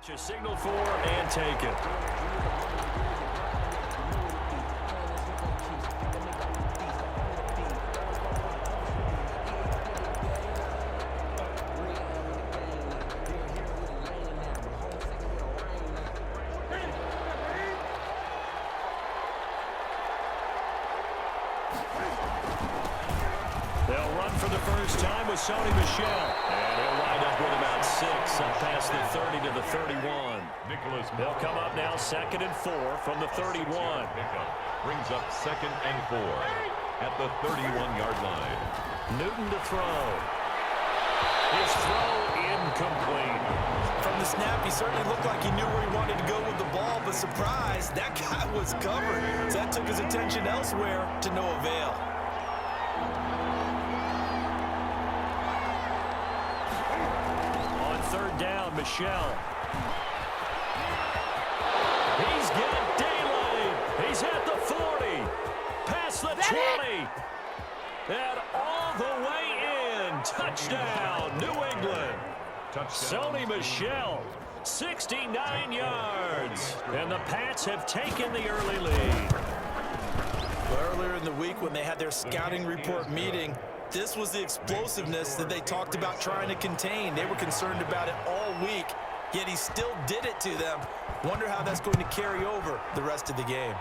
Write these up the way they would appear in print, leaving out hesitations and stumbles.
Just signal for and take it. They'll run for the first time with Sony Michel. And he'll wind up with about 6 up past the 30 to the 31. They'll come up now 2nd and 4 from the 31. Brings up 2nd and 4 at the 31-yard line. Newton to throw. His throw incomplete. From the snap, he certainly looked like he knew where he wanted to go with the ball, but surprise, that guy was covered. So that took his attention elsewhere to no avail. On 3rd down, Michel. He's got daylight. He's at the 40. Past the 20. And all the way in. Touchdown, New England. Sony Michel, 69 yards. And the Pats have taken the early lead. Earlier in the week when they had their scouting report meeting, this was the explosiveness that they talked about trying to contain. They were concerned about it all week, yet he still did it to them. Wonder how that's going to carry over the rest of the game.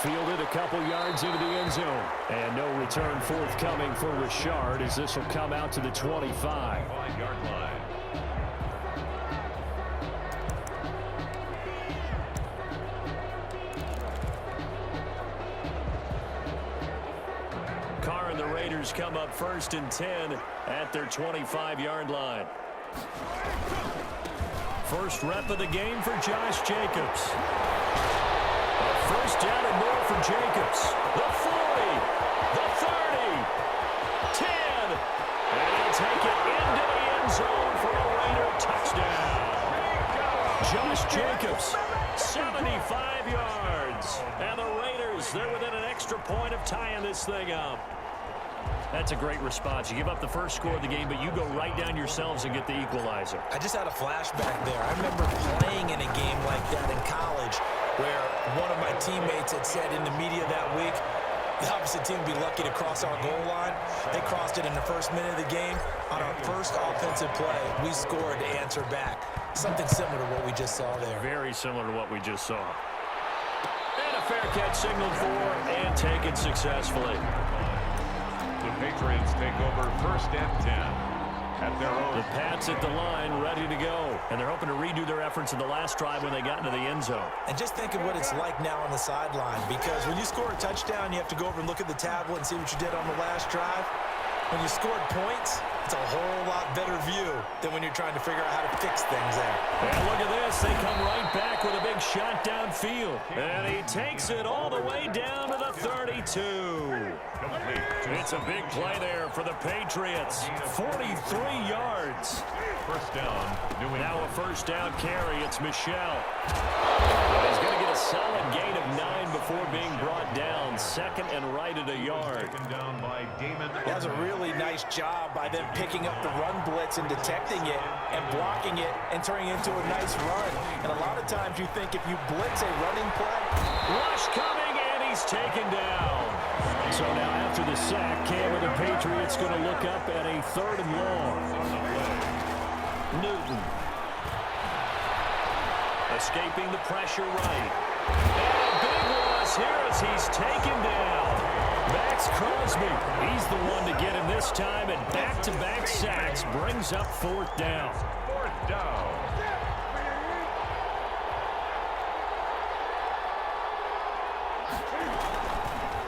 Fielded a couple yards into the end zone. And no return forthcoming for Richard as this will come out to the 25-yard line. Carr and the Raiders come up 1st and 10 at their 25-yard line. First rep of the game for Josh Jacobs. First down and more for Jacobs. The 40, the 30, 10. And he'll take it into the end zone for a Raider touchdown. Josh Jacobs, 75 yards. And the Raiders, they're within an extra point of tying this thing up. That's a great response. You give up the first score of the game, but you go right down yourselves and get the equalizer. I just had a flashback there. I remember playing in a game like that in college where one of my teammates had said in the media that week, the opposite team would be lucky to cross our goal line. They crossed it in the first minute of the game. On our first offensive play, we scored to answer back. Something similar to what we just saw there. Very similar to what we just saw. And a fair catch signaled for and taken successfully. The Patriots take over 1st and 10. At their own. The Pats at the line, ready to go. And they're hoping to redo their efforts in the last drive when they got into the end zone. And just think of what it's like now on the sideline, because when you score a touchdown, you have to go over and look at the tablet and see what you did on the last drive. When you scored points, it's a whole lot better view than when you're trying to figure out how to fix things there. And look at this. They come right back with a big shot downfield. And he takes it all the way down to the 32. It's a big play there for the Patriots. 43 yards. First down, New England. Now a first down carry. It's Michel. He's going to get a solid gain of 9 before being brought down. 2nd and right at a yard. Taken down by Damon. That was a really nice job by them picking up the run blitz and detecting it and blocking it and turning it into a nice run. And a lot of times you think if you blitz a running play. Rush coming, and he's taken down. So now after the sack, Cam of the Patriots going to look up at a 3rd and long. Newton. Escaping the pressure right. And a big loss here as he's taken down. Max Crosby, he's the one to get him this time, and back-to-back sacks brings up 4th down. 4th down.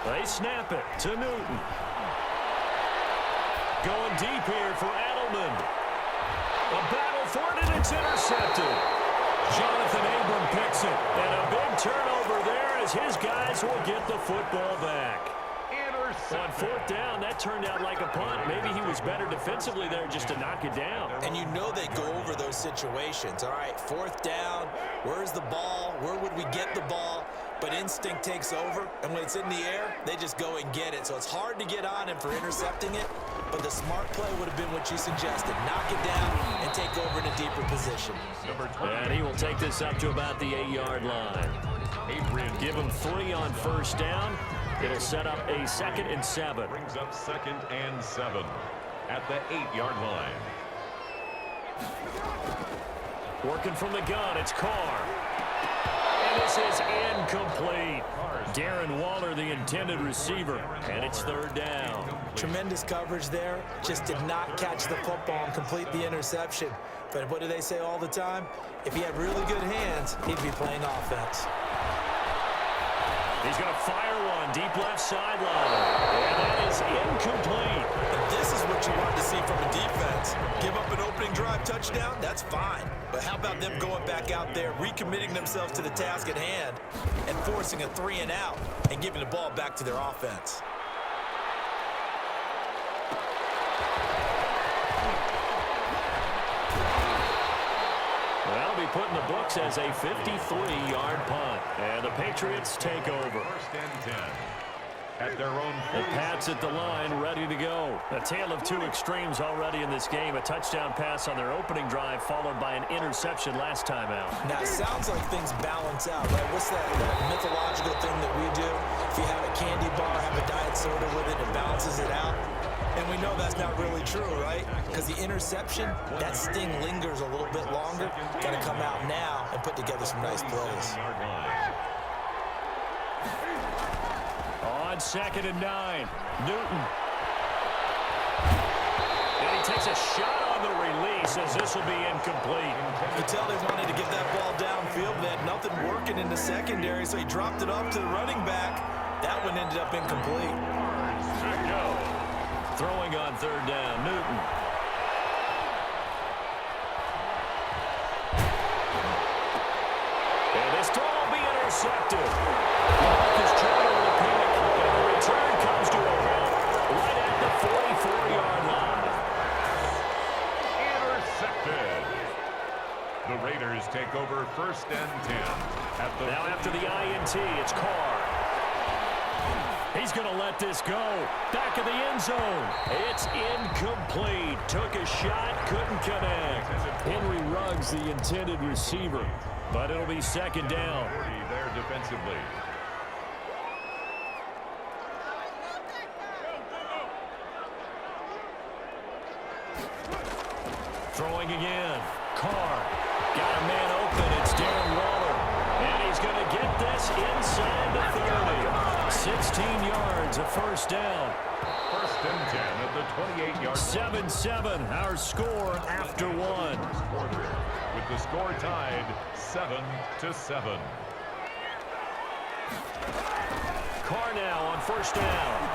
They snap it to Newton. Going deep here for Edelman. A battle for it, and it's intercepted. Jonathan Abram picks it, and a big turnover there as his guys will get the football back. On 4th down, that turned out like a punt. Maybe he was better defensively there just to knock it down. And you know they go over those situations. All right, 4th down, where's the ball? Where would we get the ball? but instinct takes over, and when it's in the air, they just go and get it. So it's hard to get on him for intercepting it, but the smart play would have been what you suggested. Knock it down and take over in a deeper position. And he will take this up to about the 8-yard line. Give him 3 on first down. It'll set up a 2nd and 7. Brings up 2nd and 7 at the 8-yard line. Working from the gun, it's Carr. And this is incomplete. Darren Waller, the intended receiver, and it's 3rd down. Tremendous coverage there. Just did not catch the football and complete the interception. But what do they say all the time? If he had really good hands, he'd be playing offense. He's going to fire one deep left sideline. And that is incomplete. And this is what you want to see from a defense. Give up an opening drive touchdown, that's fine. But how about them going back out there, recommitting themselves to the task at hand, and forcing a 3 and out, and giving the ball back to their offense. That'll be put in the books as a 53-yard punt. And the Patriots take over. 1st and 10 at their own. The Pats at the line, ready to go. A tale of 2 extremes already in this game. A touchdown pass on their opening drive, followed by an interception last time out. Now, it sounds like things balance out, right? What's that mythological thing that we do? If you have a candy bar, have a diet soda with it, it balances it out. And we know that's not really true, right? Because the interception, that sting lingers a little bit longer. Got to come out now and put together some nice plays. On 2nd and 9, Newton. And he takes a shot on the release as this will be incomplete. You tell they wanted to get that ball downfield, but they had nothing working in the secondary, so he dropped it off to the running back. That one ended up incomplete. Throwing on 3rd down, Newton. And this throw will be intercepted. Marcus Jordan will pick, and the return comes to a halt right at the 44-yard line. Intercepted. The Raiders take over 1st and 10 at the. Now after the INT, it's Carr. He's going to let this go. Back of the end zone. It's incomplete. Took a shot, couldn't connect. Henry Ruggs, the intended receiver. But it'll be 2nd down. There defensively. Throwing again. Carr. Got a man open. It's Darren Waller. And he's going to get this inside the 30. 16 yards, a 1st down. 1st and 10 at the 28-yard. 7-7, our score after 1. With the score tied 7-7. Carr now on 1st down.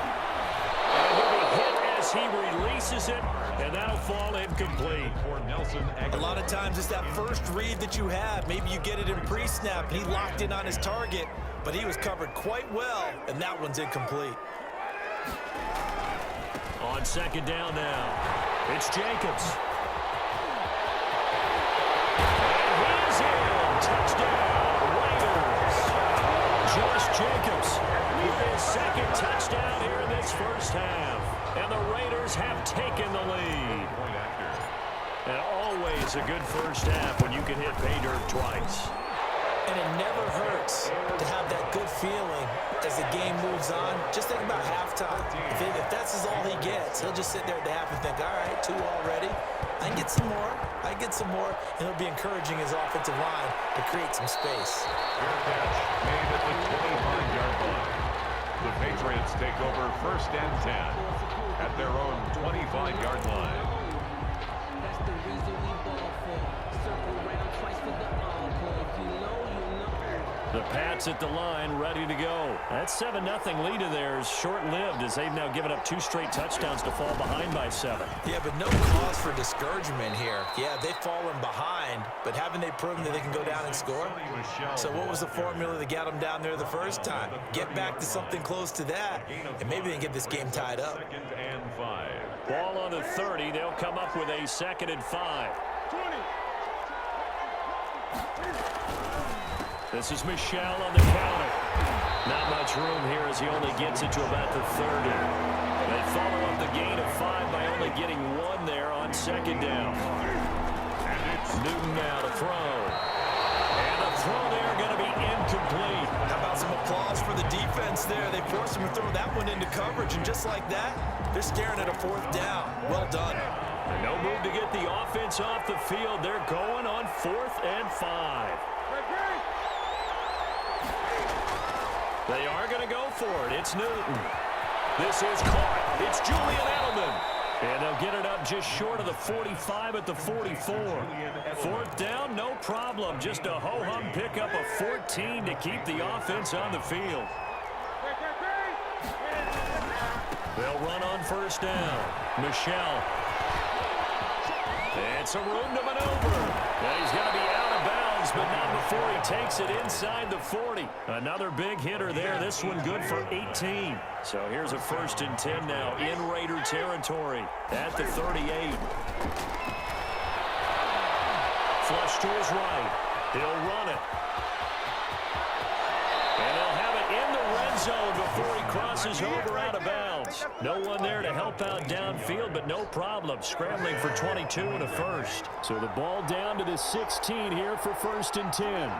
And he'll be hit as he releases it, and that'll fall incomplete. For Nelson. A lot of times it's that first read that you have. Maybe you get it in pre-snap, and he locked in on his target, but he was covered quite well, and that one's incomplete. On 2nd down now, it's Jacobs. And he's in. Touchdown, Raiders. Josh Jacobs with his 2nd touchdown here in this 1st half. And the Raiders have taken the lead. And always a good 1st half when you can hit pay dirt twice. And it never hurts to have that good feeling as the game moves on. Just think about halftime. If that's all he gets, he'll just sit there at the half and think, all right, 2 already. I can get some more. I can get some more. And he'll be encouraging his offensive line to create some space. Fair catch made at the 25-yard line. The Patriots take over 1st and 10 at their own 25-yard line. That's the reason we ball for. Circle around twice for the encore. If you know, you know. The Pats at the line, ready to go. That 7-0 lead of theirs short-lived as they've now given up 2 straight touchdowns to fall behind by 7. Yeah, but no cause for discouragement here. Yeah, they've fallen behind, but haven't they proven that they can go down and score? So what was the formula that got them down there the first time? Get back to something close to that, and maybe they can get this game tied up. 2nd and 5. Ball on the 30. They'll come up with a 2nd and 5. This is Michelle on the counter. Not much room here as he only gets it to about the 30. They follow up the gain of 5 by only getting 1 there on second down. Newton now to throw. And the throw there going to be incomplete. How about some applause for the defense there? They forced him to throw that one into coverage, and just like that, they're staring at a 4th down. Well done. And no move to get the offense off the field. They're going on 4th and 5. They are going to go for it. It's Newton. This is caught. It's Julian Edelman. And they'll get it up just short of the 45 at the 44. 4th down, no problem. Just a ho-hum pickup of 14 to keep the offense on the field. They'll run on 1st down. Michelle. And some room to maneuver. And he's going to be out of bounds, but not before he takes it inside the 40. Another big hitter there. This one good for 18. So here's a 1st and 10 now in Raider territory at the 38. Flush to his right. He'll run it. And they'll have it in the red zone before he crosses over out of bounds. No one there to help out downfield, but no problem. Scrambling for 22 and a 1st. So the ball down to the 16 here for 1st and 10.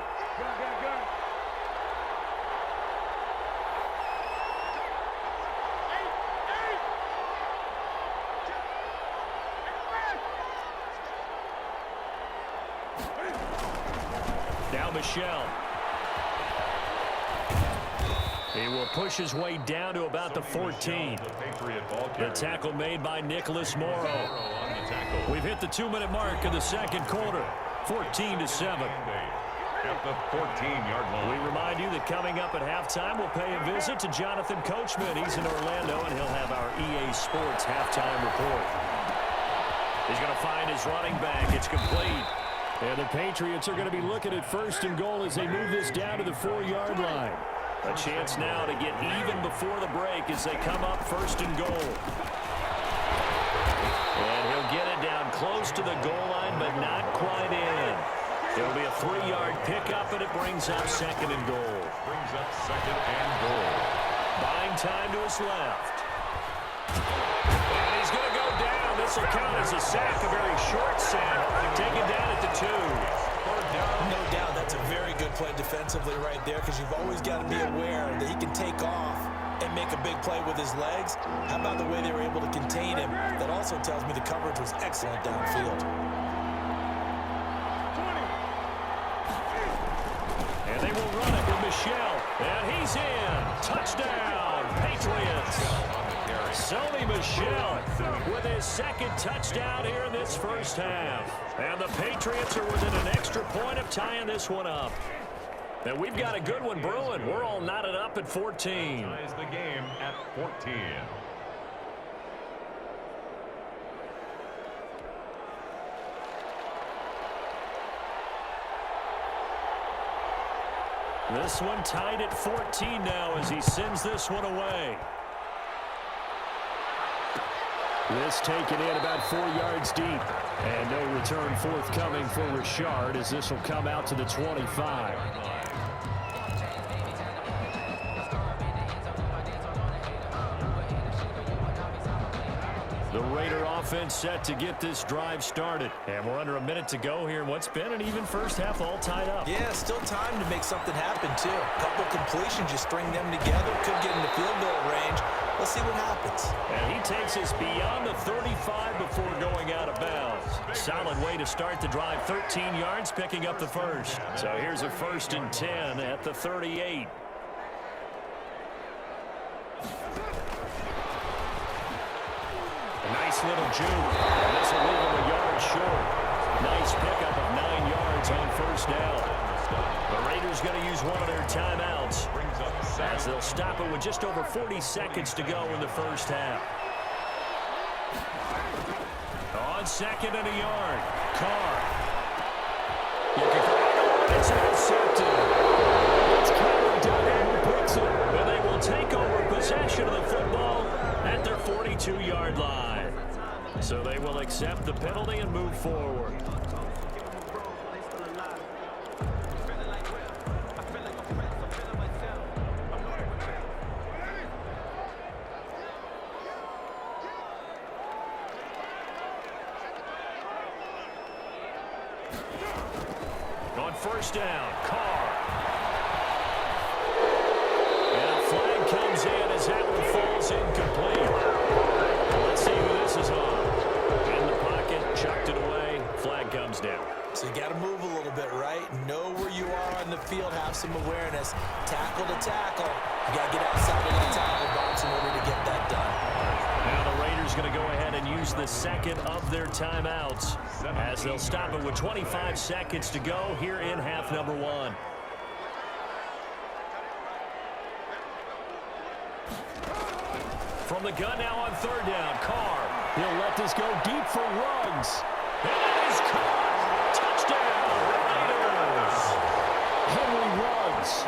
Now Michelle. He will push his way down to about the 14. The tackle made by Nicholas Morrow. We've hit the 2-minute mark in the 2nd quarter. 14-7. At the 14-yard line. We remind you that coming up at halftime, we'll pay a visit to Jonathan Coachman. He's in Orlando, and he'll have our EA Sports halftime report. He's going to find his running back. It's complete. And the Patriots are going to be looking at 1st and goal as they move this down to the 4-yard line. A chance now to get even before the break as they come up 1st and goal. And he'll get it down close to the goal line, but not quite in. It'll be a 3-yard pickup, and it brings up 2nd and goal. Brings up 2nd and goal. Buying time to his left. And he's going to go down. This will count as a sack, a very short sack. Taken down at the 2. No doubt that's a very good play defensively right there, because you've always got to be aware that he can take off and make a big play with his legs. How about the way they were able to contain him? That also tells me the coverage was excellent downfield. And they will run it with Michelle. And he's in. Touchdown, Patriots. Sony Michel with his 2nd touchdown here in this 1st half. And the Patriots are within an extra point of tying this one up. And we've got a good one brewing. We're all knotted up at 14. Ties the game at 14. This one tied at 14 now as he sends this one away. This taken in about 4 yards deep. And no return forthcoming for Richard as this will come out to the 25. The Raider offense set to get this drive started. And we're under a minute to go here in what's been an even 1st half all tied up. Yeah, still time to make something happen, too. A couple completions, you string them together, could get into field goal range. Let's see what happens. And he takes us beyond the 35 before going out of bounds. Solid way to start the drive. 13 yards, picking up the 1st. So here's a 1st and 10 at the 38. A nice little juke. This will leave him a yard short. Nice pickup of 9 yards on 1st down. The Raiders going to use one of their timeouts as they'll stop it with just over 40 seconds to go in the 1st half. On 2nd and a yard, Carr. It's intercepted. It's Cameron Duggan who picks it, and they will take over possession of the football at their 42-yard line. So they will accept the penalty and move forward. On first down, Carr. And a flag comes in as that one falls incomplete. Let's see who this is on. In the pocket, chucked it away. Flag comes down. So you got to move a little bit, right? Know where you are on the field, have some awareness. Tackle to tackle. You got to get outside of the tackle box in order to get that done. Now the Raiders going to go ahead and use the second of their timeouts as they'll stop it with 25 seconds to go here in half number one. From the gun now on third down, Carr. He'll let this go deep for Ruggs. And it is caught. Touchdown, Raiders. Henry Ruggs.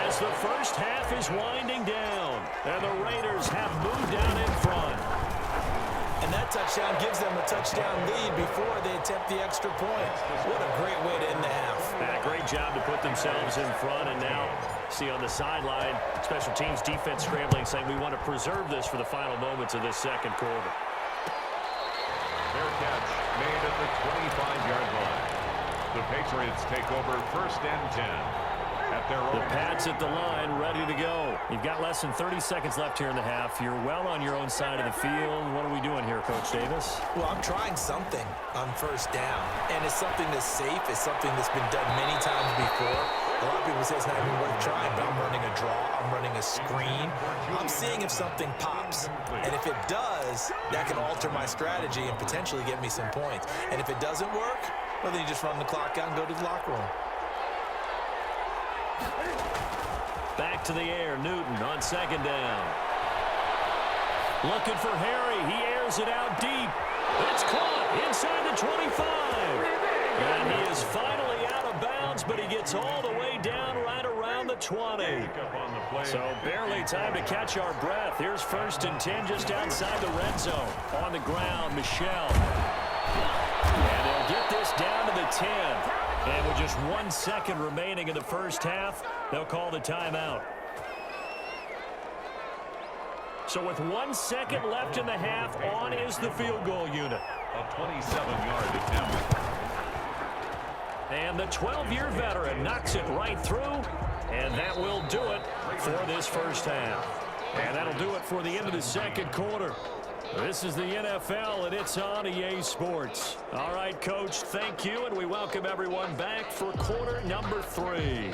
As the first half is winding down, and the Raiders have moved down in front. And that touchdown gives them a touchdown lead before they attempt the extra point. What a great way to end the half. And a great job to put themselves in front, and now see on the sideline, special teams defense scrambling, saying we want to preserve this for the final moments of this second quarter. Fair catch made at the 25-yard line. The Patriots take over first and 10. The Pats at the line, ready to go. You've got less than 30 seconds left here in the half. You're well on your own side of the field. What are we doing here, Coach Davis? Well, I'm trying something on first down, and it's something that's safe. It's something that's been done many times before. A lot of people say it's not even worth trying, but I'm running a draw. I'm running a screen. I'm seeing if something pops, and if it does, that can alter my strategy and potentially get me some points. And if it doesn't work, well, then you just run the clock out and go to the locker room. Back to the air, Newton on second down. Looking for Harry. He airs it out deep. It's caught inside the 25. And he is finally out of bounds, but he gets all the way down right around the 20. So barely time to catch our breath. Here's first and 10 just outside the red zone. On the ground, Michel. And they'll get this down to the 10. And with just 1 second remaining in the first half, they'll call the timeout. So with 1 second left in the half, on is the field goal unit. A 27-yard attempt. And the 12-year veteran knocks it right through, and that will do it for this first half. And that'll do it for the end of the second quarter. This is the NFL, and it's on EA Sports. All right, Coach, thank you, and we welcome everyone back for quarter number 3.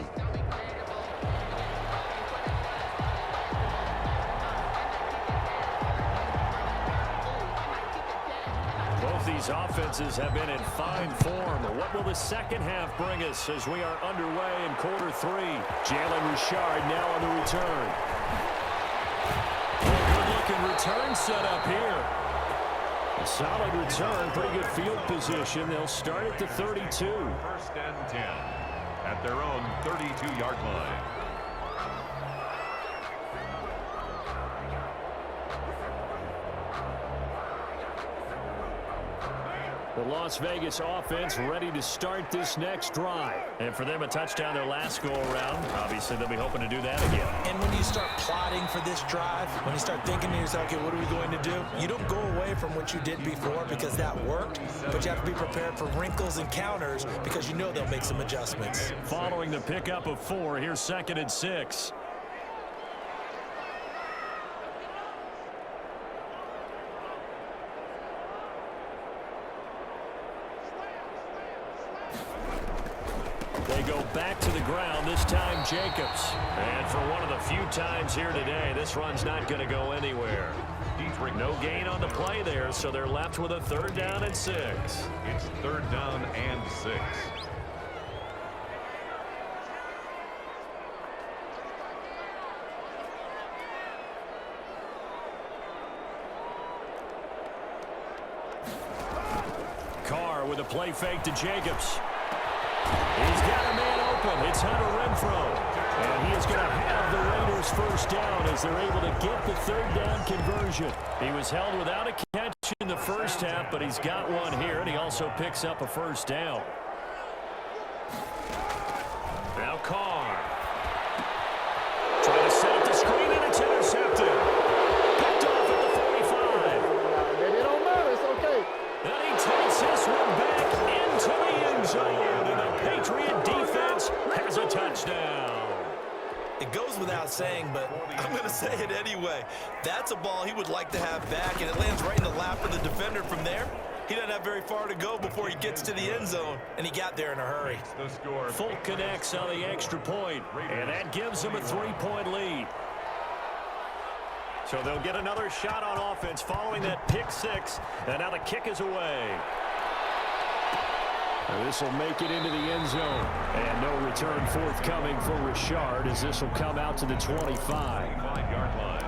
Both these offenses have been in fine form. What will the second half bring us as we are underway in quarter 3? Jalen Richard now on the return. Good-looking return set up here. A solid return, pretty good field position. They'll start at the 32. First and 10 at their own 32-yard line. The Las Vegas offense ready to start this next drive. And for them, a touchdown their last go-around. Obviously, they'll be hoping to do that again. And when you start plotting for this drive, when you start thinking to yourself, okay, what are we going to do? You don't go away from what you did before because that worked, but you have to be prepared for wrinkles and counters because you know they'll make some adjustments. Following the pickup of 4, here's 2nd and 6. They go back to the ground, this time Jacobs. And for one of the few times here today, this run's not going to go anywhere. No gain on the play there, so they're left with a 3rd down and 6. It's 3rd down and 6. Carr with a play fake to Jacobs. He's got a man open. It's Hunter Renfrow. And he is going to have the Raiders first down as they're able to get the 3rd down conversion. He was held without a catch in the first half, but he's got one here, and he also picks up a first down. Now Carr. Trying to set up the screen, and it's intercepted. Picked off at the 45. It don't matter. It's okay. And he takes this one back into the end zone, and the Patriot defense has a touchdown. It goes without saying, but I'm going to say it anyway. That's a ball he would like to have back, and it lands right in the lap of the defender from there. He doesn't have very far to go before he gets to the end zone, and he got there in a hurry. Folk connects on the extra point, and that gives them a 3-point lead. So they'll get another shot on offense following that pick six, and now the kick is away. This will make it into the end zone. And no return forthcoming for Richard as this will come out to the 25-yard line.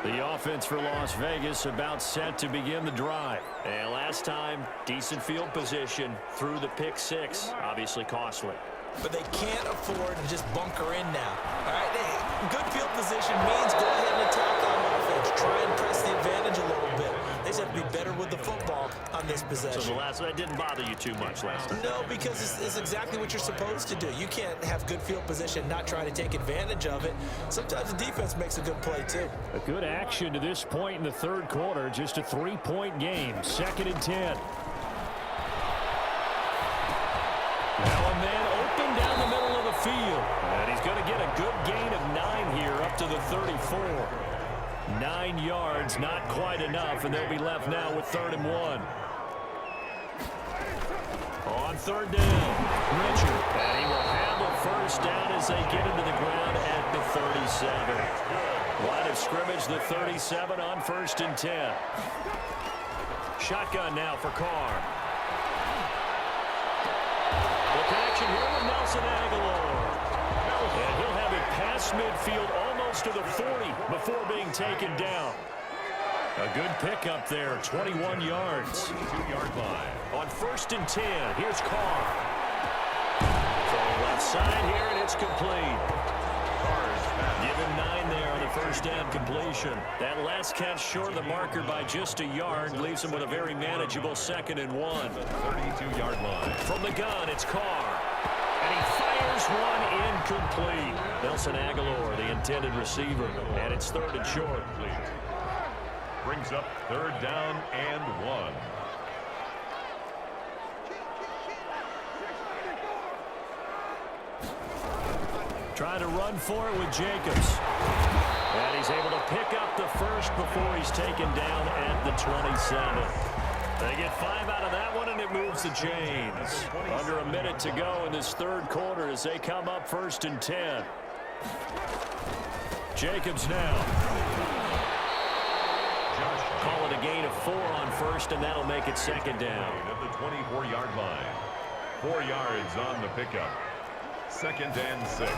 The offense for Las Vegas about set to begin the drive. And last time, decent field position through the pick six. Obviously costly. But they can't afford to just bunker in now. All right, good field position means go ahead and attack on offense. Try and press the advantage a little bit. They just have to be better with the football on this possession. So that didn't bother you too much last time? No, because it's exactly what you're supposed to do. You can't have good field position, not try to take advantage of it. Sometimes the defense makes a good play, too. A good action to this point in the third quarter. Just a 3-point game. 2nd and 10. Now a man open down the middle of the field. And he's going to get a good gain of 9 here up to the 34. 9 yards, not quite enough, and they'll be left now with 3rd and 1. On 3rd down, Richard. And he will handle first down as they get into the ground at the 37. Line of scrimmage, the 37 on 1st and 10. Shotgun now for Carr. Action here with Nelson Aguilar. And he'll have it past midfield almost to the 40 before being taken down. A good pickup there, 21 yards. 22-yard line. On 1st and 10, here's Carr. From left side here, and it's complete. Give him 9 there on the first down completion. That last catch short of the marker by just a yard leaves him with a very manageable 2nd and 1. 32-yard line. From the gun, it's Carr. And he fires one incomplete. Nelson Aguilar, the intended receiver. And it's 3rd and short. Brings up 3rd down and 1. Trying to run for it with Jacobs. And he's able to pick up the first before he's taken down at the 27. They get 5 out of that one, and it moves the chains. Under a minute to go in this third quarter as they come up 1st and 10. Jacobs now. Call it a gain of 4 on 1st, and that'll make it 2nd down. At the 24-yard line. 4 yards on the pickup. 2nd and 6.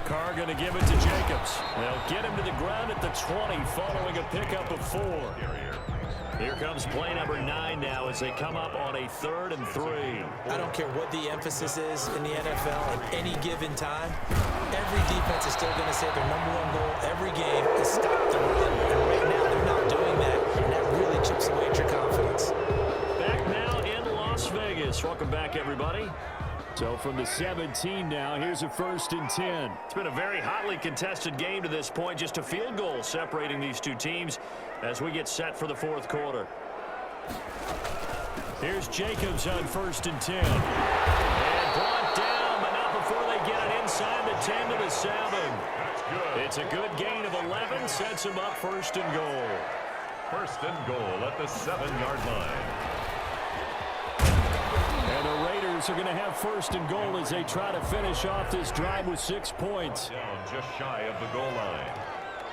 Carr going to give it to Jacobs. They'll get him to the ground at the 20 following a pickup of 4. Here comes play number 9 now as they come up on a 3rd and 3. I don't care what the emphasis is in the NFL at any given time. Every defense is still going to say their #1 goal every game is stop the run. And right now they're not doing that, and that really chips away at your confidence. Back now in Las Vegas. Welcome back, everybody. So from the 17 now, here's a 1st and 10. It's been a very hotly contested game to this point. Just a field goal separating these two teams as we get set for the 4th quarter. Here's Jacobs on 1st and 10. And brought down, but not before they get it inside the 10 to the 7. That's good. It's a good gain of 11, sets him up 1st and goal. 1st and goal at the 7-yard line. And the Raiders are going to have 1st and goal as they try to finish off this drive with 6 points. Down just shy of the goal line.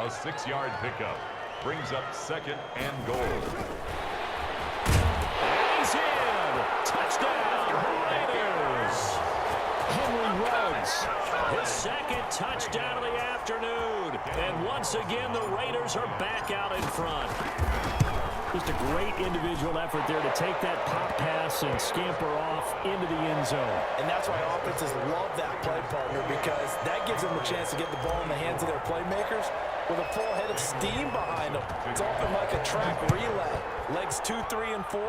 A 6-yard pickup brings up 2nd and goal. And he's in. Touchdown, Raiders. Henry Ruggs, his 2nd touchdown of the afternoon. And once again, the Raiders are back out in front. Just a great individual effort there to take that pop pass and scamper off into the end zone. And that's why offenses love that play partner, because that gives them a chance to get the ball in the hands of their playmakers with a full head of steam behind them. It's often like a track relay. Legs 2, 3, and 4.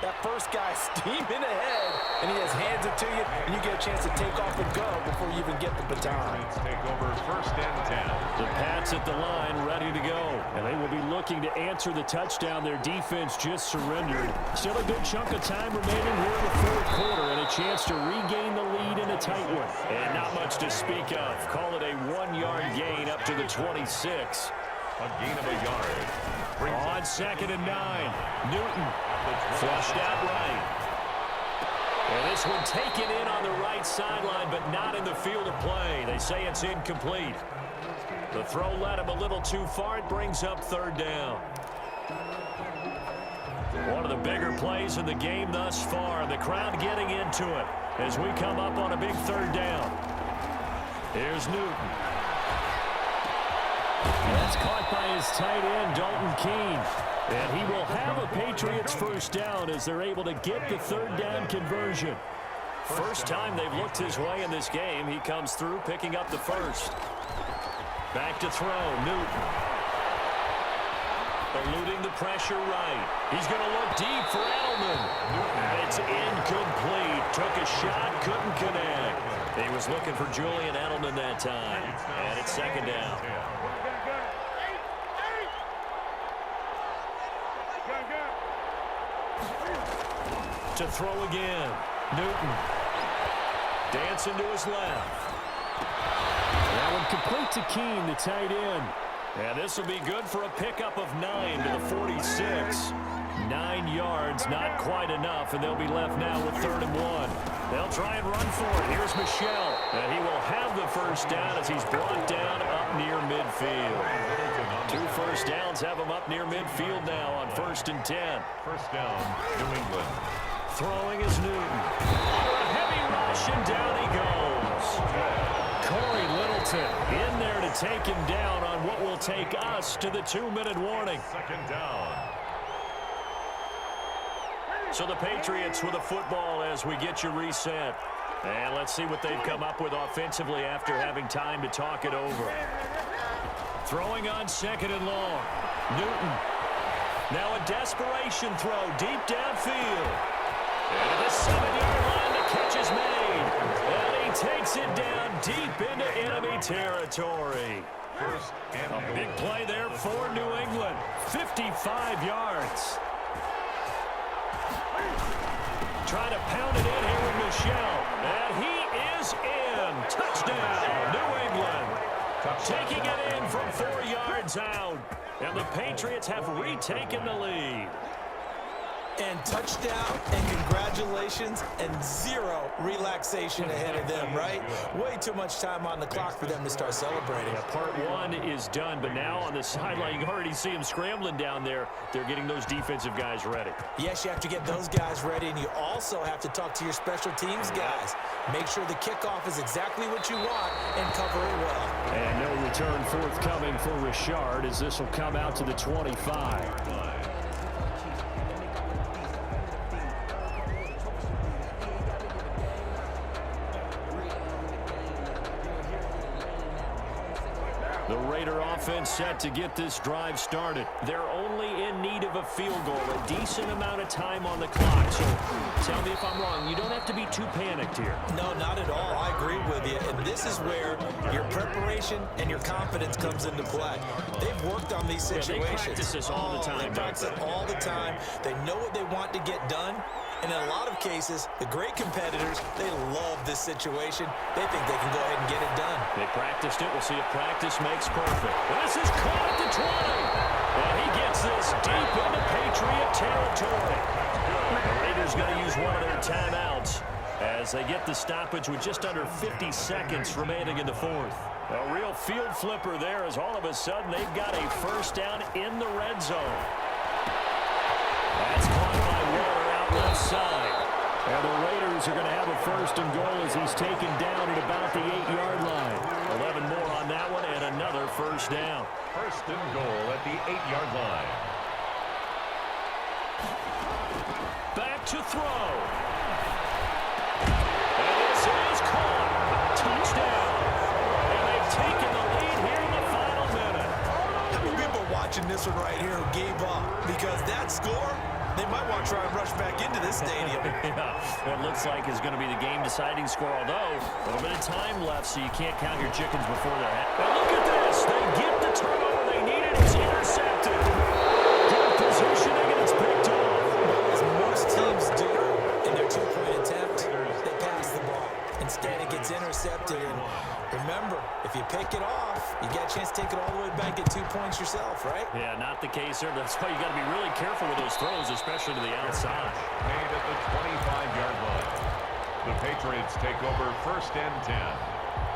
That first guy steaming ahead, and he just hands it to you, and you get a chance to take off and go before you even get the baton. Let's take over first and 10. The Pats at the line, ready to go. And they will be looking to answer the touchdown their defense just surrendered. Still a good chunk of time remaining here in the fourth quarter, and a chance to regain the lead in a tight one. And not much to speak of. Call it a 1-yard gain up to the 26. A gain of a yard. On 2nd and 9, Newton flushed out right. And this one taken in on the right sideline, but not in the field of play. They say it's incomplete. The throw led him a little too far. It brings up 3rd down. One of the bigger plays in the game thus far. The crowd getting into it as we come up on a big 3rd down. Here's Newton. That's caught by his tight end, Dalton Keene. And he will have a Patriots first down as they're able to get the 3rd down conversion. First time they've looked his way in this game. He comes through picking up the first. Back to throw, Newton. Eluding the pressure right. He's going to look deep for Edelman. It's incomplete. Took a shot, couldn't connect. He was looking for Julian Edelman that time. And it's 2nd down. To throw again. Newton. Dancing to his left. That one complete to Keene, the tight end. And this will be good for a pickup of 9 to the 46. 9 yards, not quite enough, and they'll be left now with 3rd and 1. They'll try and run for it. Here's Michel. And he will have the first down as he's brought down up near midfield. 2 first downs have him up near midfield now on 1st and 10. First down, New England. Throwing is Newton. A heavy rush, and down he goes. Corey Littleton in there to take him down on what will take us to the 2-minute warning. 2nd down. So the Patriots with a football as we get you reset. And let's see what they've come up with offensively after having time to talk it over. Throwing on 2nd and long. Newton. Now a desperation throw deep downfield. And to the 7-yard line, the catch is made. And he takes it down deep into enemy territory. First and A big play there for New England. 55 yards. Trying to pound it in here with Michel. And he is in. Touchdown, New England. Taking it in from 4 yards out. And the Patriots have retaken the lead. And touchdown, and congratulations, and 0 relaxation ahead of them, right? Way too much time on the clock for them to start celebrating. Yeah, part 1 is done, but now on the sideline, you can already see them scrambling down there. They're getting those defensive guys ready. Yes, you have to get those guys ready, and you also have to talk to your special teams guys. Make sure the kickoff is exactly what you want and cover it well. And no return forthcoming for Richard as this will come out to the 25. The Raider offense set to get this drive started. They're only in need of a field goal, a decent amount of time on the clock. So tell me if I'm wrong. You don't have to be too panicked here. No, not at all. I agree with you. And this is where your preparation and your confidence comes into play. They've worked on these situations. They practice this all the time. They practice it all the time. They know what they want to get done. And in a lot of cases, the great competitors, they love this situation. They think they can go ahead and get it done. They practiced it. We'll see if practice makes perfect. This is caught at the 20. And he gets this deep into Patriot territory. The Raiders going to use one of their timeouts as they get the stoppage with just under 50 seconds remaining in the fourth. A real field flipper there as all of a sudden they've got a first down in the red zone. That's caught by Waller out left side. And the Raiders are going to have a first and goal as he's taken down at about the 8-yard line. 11 more on that one and another first down. First and goal at the 8-yard line. Back to throw. And this is caught. Touchdown. And they've taken the lead here in the final minute. How many people watching this one right here who gave up? Because that score, They might want to try and rush back into this stadium. Yeah, it looks like it's going to be the game-deciding score, although a little bit of time left, so you can't count your chickens before they're hatched. But look at this. They get the turnover they needed. It's intercepted. Good positioning, and it's picked off. As most teams do in their two-point attempt, they pass the ball. Instead, it gets intercepted. And remember, if you pick it off, you get a chance to take it all the way back, get 2 points yourself, right? Yeah, not the case here. That's why you got to be really careful with those throws, especially to the outside. Made at the 25-yard line. The Patriots take over 1st and 10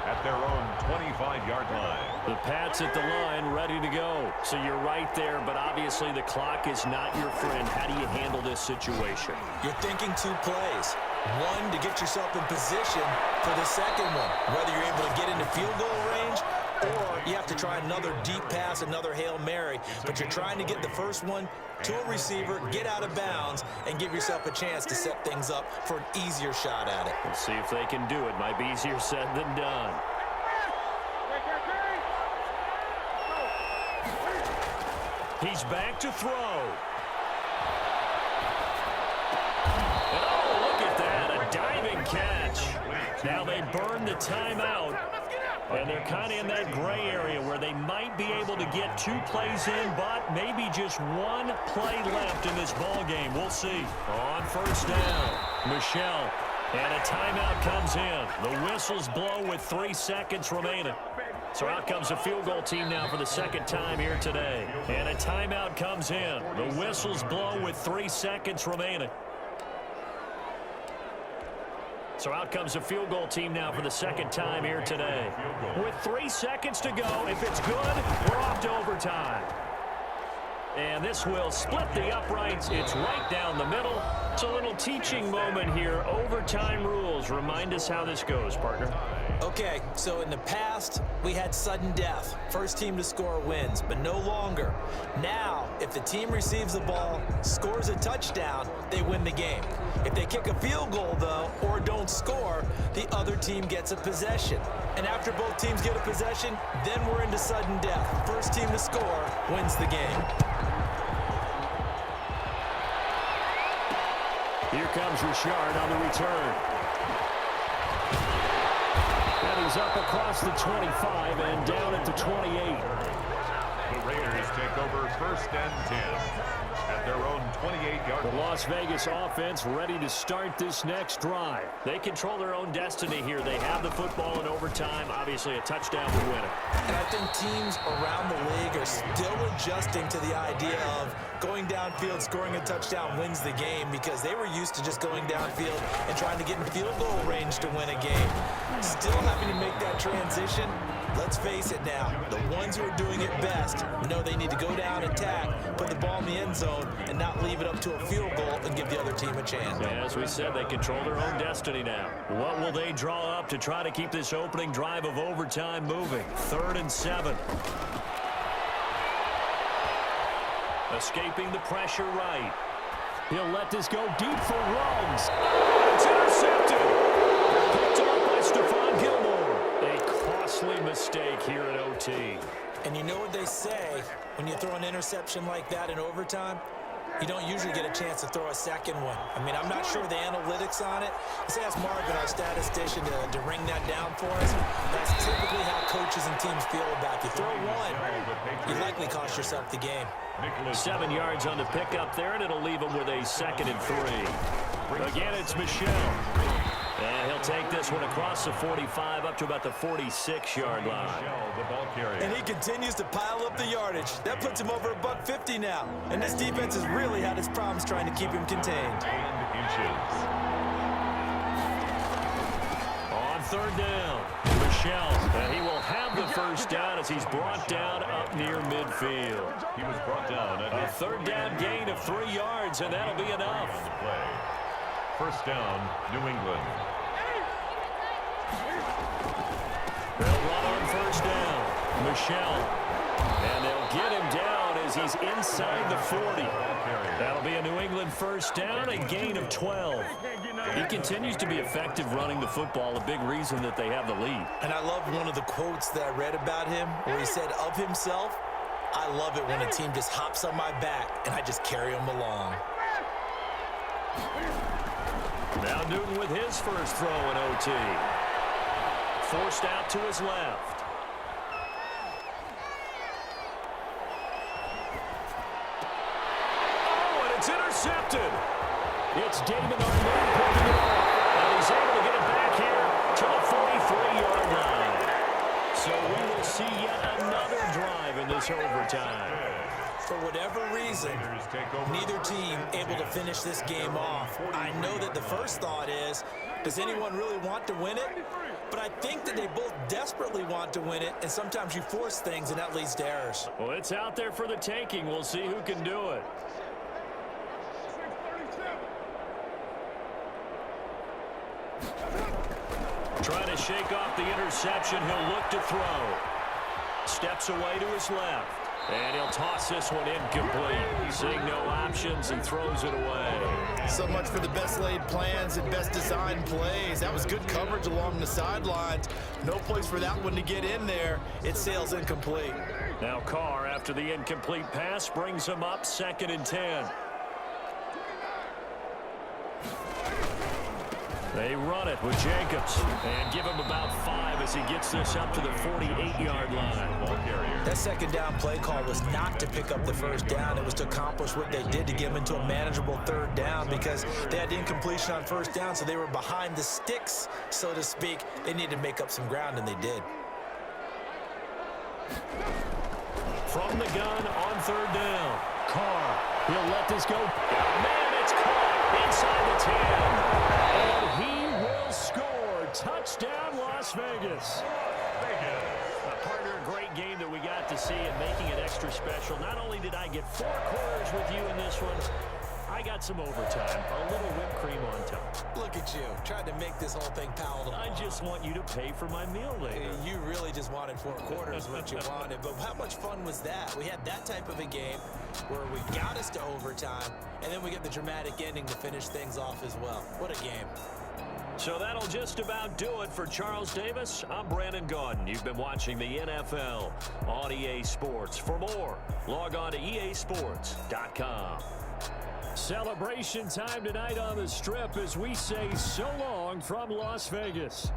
at their own 25-yard line. The Pats at the line, ready to go. So you're right there, but obviously the clock is not your friend. How do you handle this situation? You're thinking 2 plays. One, to get yourself in position for the second one, whether you're able to get into field goal range or you have to try another deep pass, another Hail Mary, but you're trying to get the first one to a receiver, get out of bounds, and give yourself a chance to set things up for an easier shot at it. We'll see if they can do it. Might be easier said than done. He's back to throw. And oh, look at that, a diving catch. Now they burn the timeout. And they're kind of in that gray area where they might be able to get 2 plays in, but maybe just 1 play left in this ball game. We'll see. On 1st down, Michelle. And a timeout comes in. The whistles blow with 3 seconds remaining. So out comes a field goal team now for the 2nd time here today. And a timeout comes in. The whistles blow with 3 seconds remaining. So out comes a field goal team now for the 2nd time here today. With 3 seconds to go, if it's good, we're off to overtime. And this will split the uprights. It's right down the middle. It's a little teaching moment here. Overtime rules. Remind us how this goes, partner. Okay, so in the past, we had sudden death. First team to score wins, but no longer. Now, if the team receives the ball, scores a touchdown, they win the game. If they kick a field goal, though, or don't score, the other team gets a possession. And after both teams get a possession, then we're into sudden death. First team to score wins the game. Here comes Richard on the return. And he's up across the 25 and down at the 28. The Raiders take over 1st and 10 at their own 28-yard line. The Las Vegas offense ready to start this next drive. They control their own destiny here. They have the football in overtime. Obviously, a touchdown would win it. And I think teams around the league are still adjusting to the idea of going downfield, scoring a touchdown wins the game, because they were used to just going downfield and trying to get in field goal range to win a game. Still having to make that transition. Let's face it now, the ones who are doing it best know they need to go down, attack, put the ball in the end zone, and not leave it up to a field goal and give the other team a chance. Yeah, as we said, they control their own destiny now. What will they draw up to try to keep this opening drive of overtime moving? 3rd and 7. Escaping the pressure right. He'll let this go deep for Ruggs. It's intercepted. Picked off by Stephon Gilmore. A costly mistake here at OT. And you know what they say, when you throw an interception like that in overtime, you don't usually get a chance to throw a second one. I mean, I'm not sure the analytics on it. Let's ask Marvin, our statistician, to ring that down for us. That's typically how coaches and teams feel about it. You throw one, you likely cost yourself the game. 7 yards on the pickup there, and it'll leave him with a 2nd and 3. Again, it's Michelle. And he'll take this one across the 45 up to about the 46-yard line. And he continues to pile up the yardage. That puts him over $150 now. And this defense has really had its problems trying to keep him contained. On 3rd down, Michelle. And he will have the 1st down as he's brought down up near midfield. He was brought down at A 3rd down gain of 3 yards, and that'll be enough. 1st down, New England. They'll run on 1st down. Michelle. And they'll get him down as he's inside the 40. That'll be a New England 1st down, a gain of 12. He continues to be effective running the football, a big reason that they have the lead. And I love one of the quotes that I read about him where he said of himself, "I love it when a team just hops on my back and I just carry them along." Now Newton with his first throw in OT. Forced out to his left. Oh, and it's intercepted. It's Damon Arnett picking it up. And he's able to get it back here to the 43-yard line. So we will see yet another drive in this overtime. For whatever reason, neither team able to finish this game off. I know that the first thought is, does anyone really want to win it? But I think that they both desperately want to win it, and sometimes you force things, and that leads to errors. Well, it's out there for the taking. We'll see who can do it. Trying to shake off the interception. He'll look to throw. Steps away to his left. And he'll toss this one incomplete. Seeing no options and throws it away. So much for the best laid plans and best designed plays. That was good coverage along the sidelines. No place for that one to get in there. It sails incomplete. Now Carr, after the incomplete pass, brings him up 2nd and 10. They run it with Jacobs and give him about 5 as he gets this up to the 48-yard line. Ball carrier. That second down play call was not to pick up the first down. It was to accomplish what they did to get them into a manageable 3rd down because they had incompletion on 1st down, so they were behind the sticks, so to speak. They needed to make up some ground, and they did. From the gun on 3rd down. Carr, he'll let this go. Man, it's caught inside the 10. And he will score. Touchdown, Las Vegas. Partner, a great game that we got to see and making it extra special. Not only did I get 4 quarters with you in this one, I got some overtime, a little whipped cream on top. Look at you, trying to make this whole thing palatable. I just want you to pay for my meal later. You really just wanted 4 quarters, what you wanted. But how much fun was that? We had that type of a game where we got us to overtime, and then we get the dramatic ending to finish things off as well. What a game. So that'll just about do it for Charles Davis. I'm Brandon Gaudin. You've been watching the NFL on EA Sports. For more, log on to easports.com. Celebration time tonight on the Strip as we say so long from Las Vegas.